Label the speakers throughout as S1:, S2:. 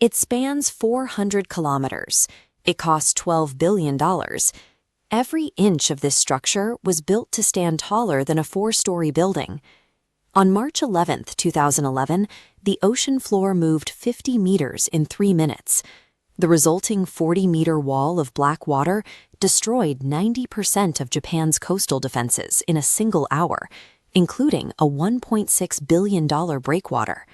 S1: It spans 400 kilometers. It cost $12 billion. Every inch of this structure was built to stand taller than a four-story building. On March 11, 2011, the ocean floor moved 50 meters in 3 minutes. The resulting 40-meter wall of black water destroyed 90% of Japan's coastal defenses in a single hour, including a $1.6 billion breakwater.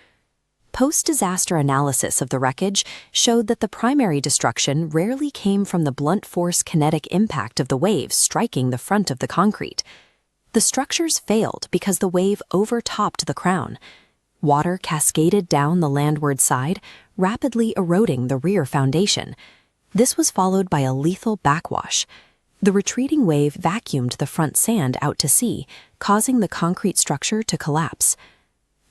S1: Post-disaster analysis of the wreckage showed that the primary destruction rarely came from the blunt force kinetic impact of the waves striking the front of the concrete. The structures failed because the wave overtopped the crown. Water cascaded down the landward side, rapidly eroding the rear foundation. This was followed by a lethal backwash. The retreating wave vacuumed the front sand out to sea, causing the concrete structure to collapse.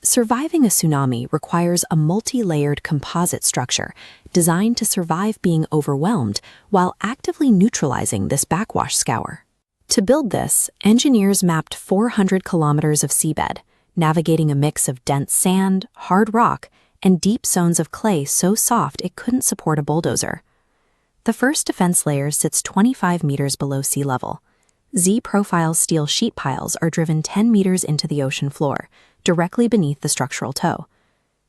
S1: Surviving a tsunami requires a multi-layered composite structure designed to survive being overwhelmed while actively neutralizing this backwash scour. To build this, engineers mapped 400 kilometers of seabed, navigating a mix of dense sand, hard rock, and deep zones of clay so soft it couldn't support a bulldozer. The first defense layer sits 25 meters below sea level. Z-profile steel sheet piles are driven 10 meters into the ocean floor, directly beneath the structural toe.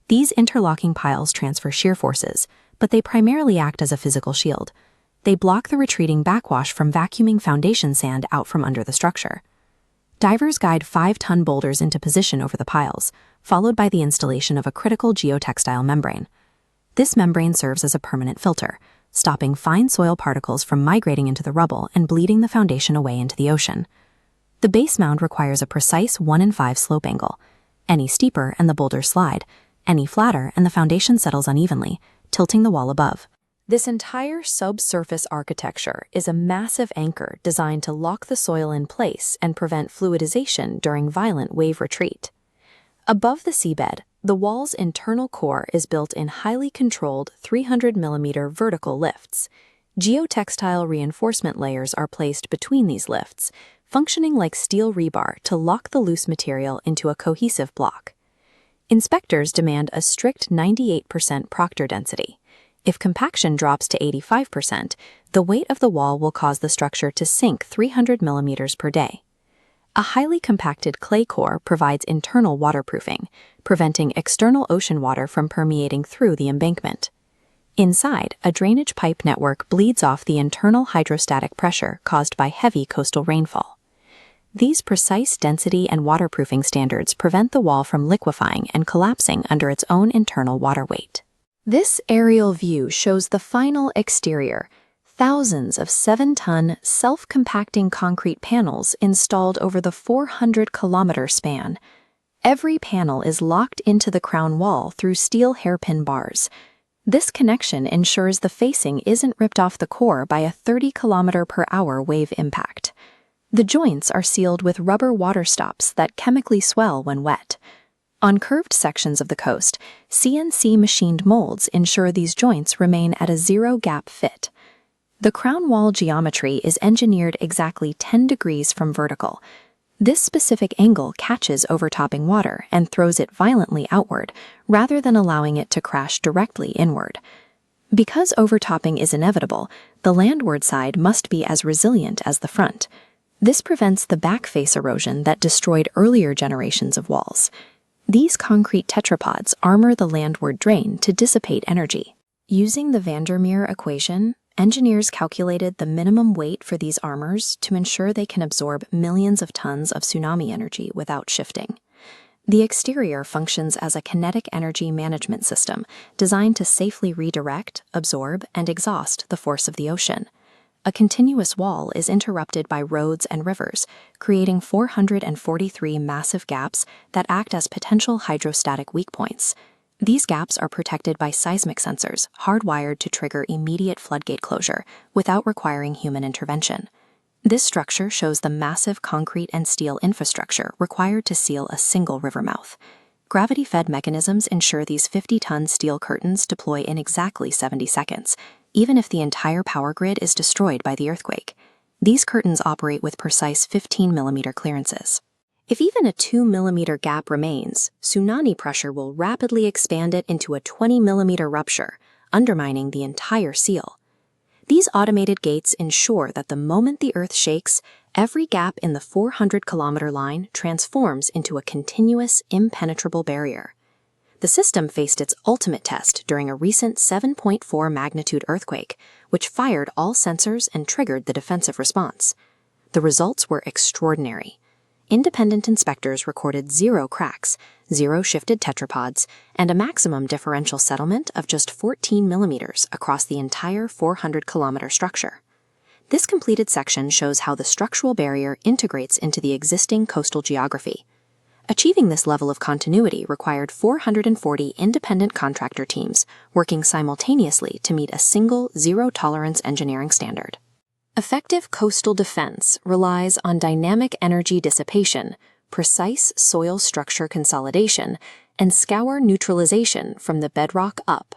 S1: These interlocking piles transfer shear forces, but they primarily act as a physical shield. They block the retreating backwash from vacuuming foundation sand out from under the structure. Divers guide 5-ton boulders into position over the piles, followed by the installation of a critical geotextile membrane. This membrane serves as a permanent filter, stopping fine soil particles from migrating into the rubble and bleeding the foundation away into the ocean. The base mound requires a precise 1-in-5 slope angle. Any steeper and the boulders slide, any flatter and the foundation settles unevenly, tilting the wall above. This entire subsurface architecture is a massive anchor designed to lock the soil in place and prevent fluidization during violent wave retreat. Above the seabed, the wall's internal core is built in highly controlled 300mm vertical lifts. Geotextile reinforcement layers are placed between these lifts, functioning like steel rebar to lock the loose material into a cohesive block. Inspectors demand a strict 98% proctor density. If compaction drops to 85%, the weight of the wall will cause the structure to sink 300 millimeters per day. A highly compacted clay core provides internal waterproofing, preventing external ocean water from permeating through the embankment. Inside, a drainage pipe network bleeds off the internal hydrostatic pressure caused by heavy coastal rainfall. These precise density and waterproofing standards prevent the wall from liquefying and collapsing under its own internal water weight. This aerial view shows the final exterior, thousands of 7-ton self-compacting concrete panels installed over the 400-kilometer span. Every panel is locked into the crown wall through steel hairpin bars. This connection ensures the facing isn't ripped off the core by a 30-kilometer-per-hour wave impact. The joints are sealed with rubber water stops that chemically swell when wet. On curved sections of the coast, CNC machined molds ensure these joints remain at a zero-gap fit. The crown wall geometry is engineered exactly 10 degrees from vertical. This specific angle catches overtopping water and throws it violently outward, rather than allowing it to crash directly inward. Because overtopping is inevitable, the landward side must be as resilient as the front. This prevents the back face erosion that destroyed earlier generations of walls. These concrete tetrapods armor the landward drain to dissipate energy. Using the Vandermeer equation, engineers calculated the minimum weight for these armors to ensure they can absorb millions of tons of tsunami energy without shifting. The exterior functions as a kinetic energy management system designed to safely redirect, absorb, and exhaust the force of the ocean. A continuous wall is interrupted by roads and rivers, creating 443 massive gaps that act as potential hydrostatic weak points. These gaps are protected by seismic sensors hardwired to trigger immediate floodgate closure without requiring human intervention. This structure shows the massive concrete and steel infrastructure required to seal a single river mouth. Gravity-fed mechanisms ensure these 50-ton steel curtains deploy in exactly 70 seconds, even if the entire power grid is destroyed by the earthquake. These curtains operate with precise 15-millimeter clearances. If even a 2-millimeter gap remains, tsunami pressure will rapidly expand it into a 20-millimeter rupture, undermining the entire seal. These automated gates ensure that the moment the Earth shakes, every gap in the 400-kilometer line transforms into a continuous, impenetrable barrier. The system faced its ultimate test during a recent 7.4 magnitude earthquake, which fired all sensors and triggered the defensive response. The results were extraordinary. Independent inspectors recorded 0 cracks, 0 shifted tetrapods, and a maximum differential settlement of just 14 millimeters across the entire 400-kilometer structure. This completed section shows how the structural barrier integrates into the existing coastal geography. Achieving this level of continuity required 440 independent contractor teams working simultaneously to meet a single zero-tolerance engineering standard. Effective coastal defense relies on dynamic energy dissipation, precise soil structure consolidation, and scour neutralization from the bedrock up.